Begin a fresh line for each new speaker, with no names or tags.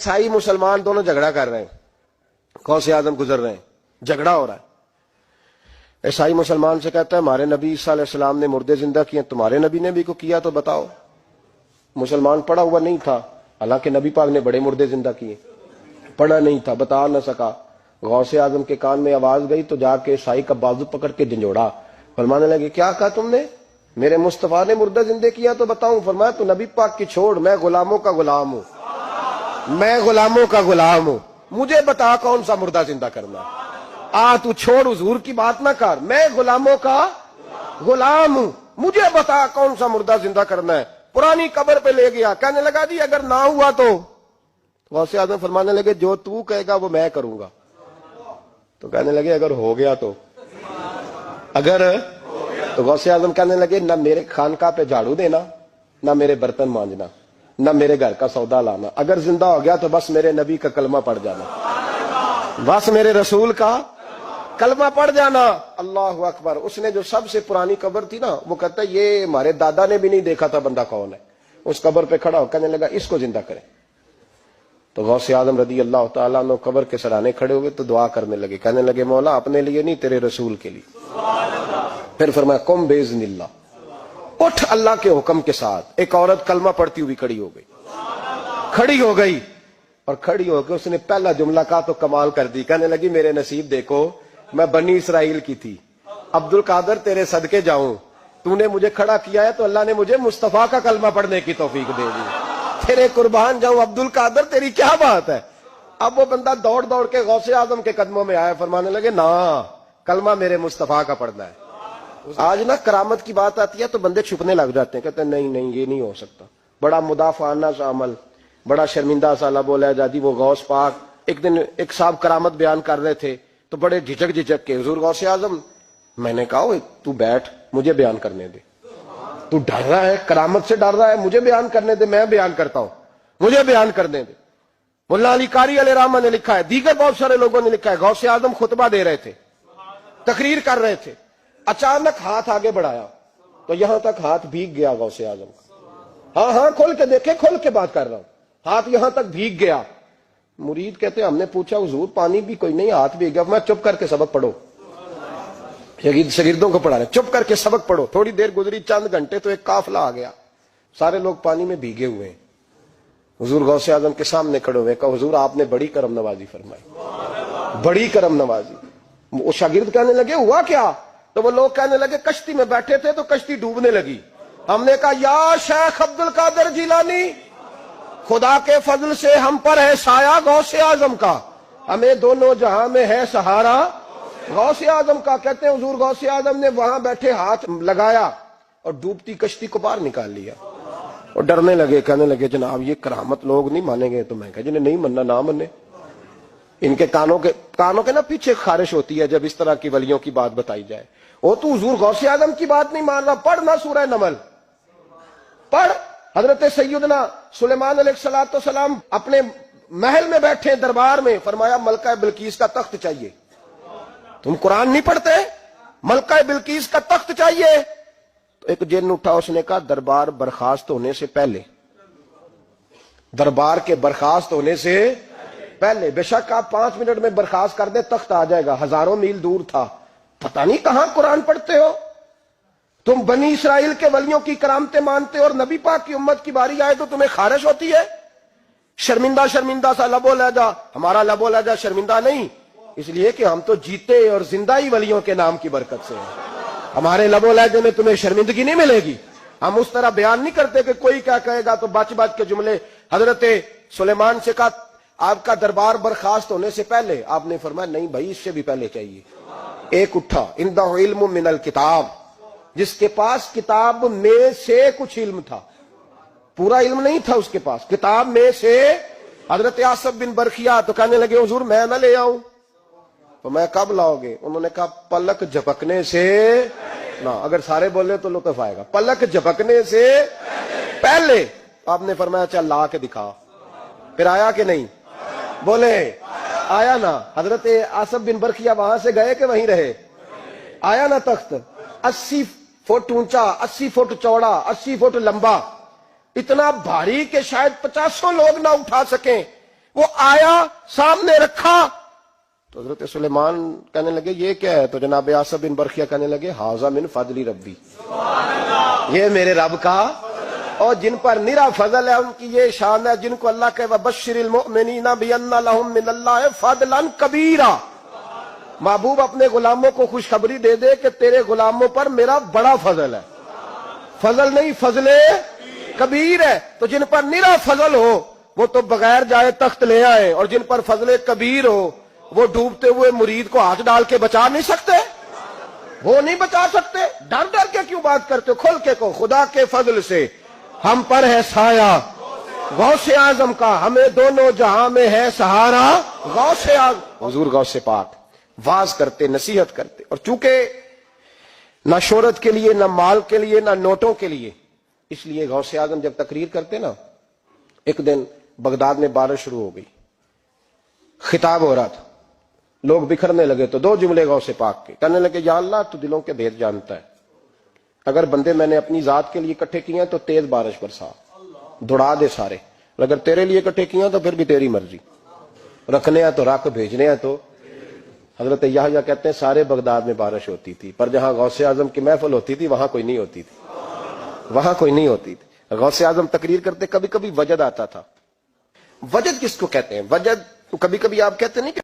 عیسائی مسلمان دونوں جھگڑا کر رہے ہیں, غوث اعظم گزر رہے ہیں, جھگڑا ہو رہا ہے. عیسائی مسلمان سے کہتا ہے ہمارے نبی عیسیٰ علیہ السلام نے مردے زندہ کیے, تمہارے نبی نے بھی کو کیا تو بتاؤ. مسلمان پڑھا ہوا نہیں تھا, حالانکہ نبی پاک نے بڑے مردے زندہ کیے, پڑھا نہیں تھا, بتا نہ سکا. غوث اعظم کے کان میں آواز گئی تو جا کے عیسائی کا بازو پکڑ کے جھنجھوڑا. فرمانے لگے کیا کہا تم نے, میرے مصطفیٰ نے مردہ زندہ کیا تو بتاؤں. فرمایا تو نبی پاک کی چھوڑ, میں غلاموں کا غلام ہوں, میں غلاموں کا غلام ہوں, مجھے بتا کون سا مردہ زندہ کرنا. تو چھوڑ حضور کی بات نہ کر, میں غلاموں کا غلام ہوں, مجھے بتا کون سا مردہ زندہ کرنا ہے. پرانی قبر پہ لے گیا, کہنے لگا جی اگر نہ ہوا تو. غوث اعظم فرمانے لگے جو تو کہے گا وہ میں کروں گا. تو کہنے لگے اگر ہو گیا تو, اگر تو غوث اعظم کہنے لگے نہ میرے خانقاہ پہ جھاڑو دینا, نہ میرے برتن مانجنا, نہ میرے گھر کا سودا لانا. اگر زندہ ہو گیا تو بس میرے نبی کا کلمہ پڑھ جانا, بس میرے رسول کا کلمہ پڑھ جانا. اللہ اکبر. اس نے جو سب سے پرانی قبر تھی نا, وہ کہتا ہے یہ ہمارے دادا نے بھی نہیں دیکھا تھا بندہ کون ہے. اس قبر پہ کھڑا ہو کہنے لگا اس کو زندہ کریں. تو غوث اعظم رضی اللہ تعالیٰ عنہ قبر کے سرانے کھڑے ہوئے تو دعا کرنے لگے, کہنے لگے مولا اپنے لیے نہیں تیرے رسول کے لیے. پھر فرمایا قم باذن اللہ, اٹھ اللہ کے حکم کے ساتھ. ایک عورت کلمہ پڑھتی ہوئی کھڑی ہو گئی, کھڑی ہو گئی, اور کھڑی ہو کے اس نے پہلا جملہ کہا تو کمال کر دی. کہنے لگی میرے نصیب دیکھو, میں بنی اسرائیل کی تھی, عبد القادر تیرے صدقے جاؤں, تو نے مجھے کھڑا کیا ہے تو اللہ نے مجھے مصطفیٰ کا کلمہ پڑھنے کی توفیق دے دی. تیرے قربان جاؤں عبد القادر, تیری کیا بات ہے. اب وہ بندہ دوڑ دوڑ کے غوث اعظم کے قدموں میں آیا, فرمانے لگے نا کلمہ میرے مصطفیٰ کا پڑھنا ہے. آج نا کرامت کی بات آتی ہے تو بندے چھپنے لگ جاتے ہیں, کہتے ہیں نہیں نہیں یہ نہیں ہو سکتا. بڑا مدافعانہ سا عمل, بڑا شرمندہ سا لب بولا جاتی. وہ غوث پاک ایک دن ایک صاحب کرامت بیان کر رہے تھے تو بڑے جھجک کے حضور غوث اعظم, میں نے کہا تو بیٹھ مجھے بیان کرنے دے, تو ڈر رہا ہے کرامت سے ڈر رہا ہے, مجھے بیان کرنے دے, میں بیان کرتا ہوں, مجھے بیان کرنے دے. ملا علی قاری علیہ رحمہ نے لکھا ہے, دیگر بہت سارے لوگوں نے لکھا ہے, غوث اعظم خطبہ دے رہے تھے, تقریر کر رہے تھے, اچانک ہاتھ آگے بڑھایا تو یہاں تک ہاتھ بھیگ گیا غوث اعظم کا. ہاں کھول کے دیکھے, کھول کے بات کر رہا ہوں, ہاتھ یہاں تک بھیگ گیا. مرید کہتے ہیں ہم نے پوچھا حضور پانی بھی کوئی نہیں, ہاتھ بھیگ گیا. میں چپ کر کے سبق پڑھو, شاگردوں کو پڑھا رہے, چپ کر کے سبق پڑھو. تھوڑی دیر گزری, چند گھنٹے تو ایک قافلہ آ گیا, سارے لوگ پانی میں بھیگے ہوئے ہیں. حضور غوث اعظم کے سامنے کھڑے ہوئے, کہا حضور آپ نے بڑی کرم نوازی فرمائی, بڑی کرم نوازی. وہ شاگرد کہنے لگے ہوا کیا؟ تو وہ لوگ کہنے لگے کشتی میں بیٹھے تھے تو کشتی ڈوبنے لگی. ہم نے کہا یا شیخ عبد القادر جیلانی, خدا کے فضل سے ہم پر ہے سایہ غوث اعظم کا, ہمیں دونوں جہاں میں ہے سہارا غوث اعظم کا. کہتے ہیں حضور غوث اعظم نے وہاں بیٹھے ہاتھ لگایا اور ڈوبتی کشتی کو باہر نکال لیا. اور ڈرنے لگے, کہنے لگے جناب یہ کرامت لوگ نہیں مانیں گے. تو میں کہا جنہیں نہیں مننا نہ منے. ان کے کانوں کے نا پیچھے خارش ہوتی ہے جب اس طرح کی ولیوں کی بات بتائی جائے. وہ تو حضور غوث اعظم کی بات نہیں مان رہا, پڑھنا سورہ نمل پڑھ. حضرت سیدنا سلیمان علیہ السلام اپنے محل میں بیٹھے دربار میں, فرمایا ملکہ بلقیس کا تخت چاہیے. تم قرآن نہیں پڑھتے, ملکہ بلقیس کا تخت چاہیے. تو ایک جن اٹھا, اس نے کہا دربار برخاست ہونے سے پہلے, دربار کے برخاست ہونے سے پہلے, بے شک آپ 5 منٹ میں برخاست کر دیں تخت آ جائے گا. ہزاروں میل دور تھا, پتہ نہیں کہاں قرآن پڑھتے ہو تم. بنی اسرائیل کے ولیوں کی کرامتیں مانتے ہو, اور نبی پاک کی امت کی باری آئے تو تمہیں خارش ہوتی ہے. شرمندہ سا لب و لہجہ. ہمارا لب و لہجہ شرمندہ نہیں, اس لیے کہ ہم تو جیتے اور زندہ ہی ولیوں کے نام کی برکت سے ہیں. ہمارے لب و لہجے میں تمہیں شرمندگی نہیں ملے گی. ہم اس طرح بیان نہیں کرتے کہ کوئی کیا کہے گا تو بچ کے جملے. حضرت سلیمان سے کہا آپ کا دربار برخاست ہونے سے پہلے, آپ نے فرمایا نہیں بھائی اس سے بھی پہلے چاہیے. ایک اٹھا, اندہ علم من الکتاب, جس کے پاس کتاب میں سے کچھ علم تھا, پورا علم نہیں تھا اس کے پاس, کتاب میں سے. حضرت آصف بن برخیا تو کہنے لگے حضور میں نہ لے آؤں. تو میں کب لاؤ گے؟ انہوں نے کہا پلک جھپکنے سے نہ. اگر سارے بولے تو لطف آئے گا. پلک جھپکنے سے پہلے. آپ نے فرمایا چل لا کے دکھا. پھر آیا کہ نہیں؟ بولے آیا نا. حضرت آصف بن برخیا وہاں سے گئے کہ وہیں رہے؟ آیا نا تخت. 80 فٹ اونچا, 80 فٹ چوڑا, 80 فٹ لمبا, اتنا بھاری کہ شاید 50 لوگ نہ اٹھا سکیں. وہ آیا سامنے رکھا تو حضرت سلیمان کہنے لگے یہ کیا ہے؟ تو جناب آصف بن برخیہ کہنے لگے ھذا من فضل ربی، یہ میرے رب کا، اور جن پر نرا فضل ہے ان کی یہ شان ہے جن کو اللہ کہ وبشر المؤمنین بان لهم من اللہ فضلا کبیرا، محبوب اپنے غلاموں کو خوشخبری دے دے کہ تیرے غلاموں پر میرا بڑا فضل ہے، فضل نہیں فضل کبیر ہے۔ تو جن پر نرا فضل ہو وہ تو بغیر جائے تخت لے آئے، اور جن پر فضل کبیر ہو وہ ڈوبتے ہوئے مرید کو ہاتھ ڈال کے بچا نہیں سکتے، وہ نہیں بچا سکتے۔ ڈر ڈر کے کیوں بات کرتے ہو؟ کھل کے کو خدا کے فضل سے ہم پر ہے سایہ غوث اعظم کا، ہمیں دونوں جہاں میں ہے سہارا غوث اعظم۔ حضور غوث پاک واز کرتے، نصیحت کرتے، اور چونکہ نہ شہرت کے لیے، نہ مال کے لیے، نہ نوٹوں کے لیے، اس لیے غوث اعظم جب تقریر کرتے نا، ایک دن بغداد میں بارش شروع ہو گئی، خطاب ہو رہا تھا، لوگ بکھرنے لگے تو دو جملے غوث پاک کے، کہنے لگے یا اللہ تو دلوں کے بھید جانتا ہے، اگر بندے میں نے اپنی ذات کے لیے اکٹھے کیے ہیں تو تیز بارش برسا، دوڑا دے سارے، اگر تیرے لیے اکٹھے کیے ہیں تو پھر بھی تیری مرضی، رکھنے ہیں تو رکھ، بھیجنے ہیں تو۔ حضرت یحییٰ کہتے ہیں سارے بغداد میں بارش ہوتی تھی، پر جہاں غوث اعظم کی محفل ہوتی تھی وہاں کوئی نہیں ہوتی تھی، وہاں کوئی نہیں ہوتی تھی۔ غوث اعظم تقریر کرتے کبھی کبھی وجد آتا تھا۔ وجد کس کو کہتے ہیں؟ وجد کبھی کبھی آپ کہتے نہیں کہ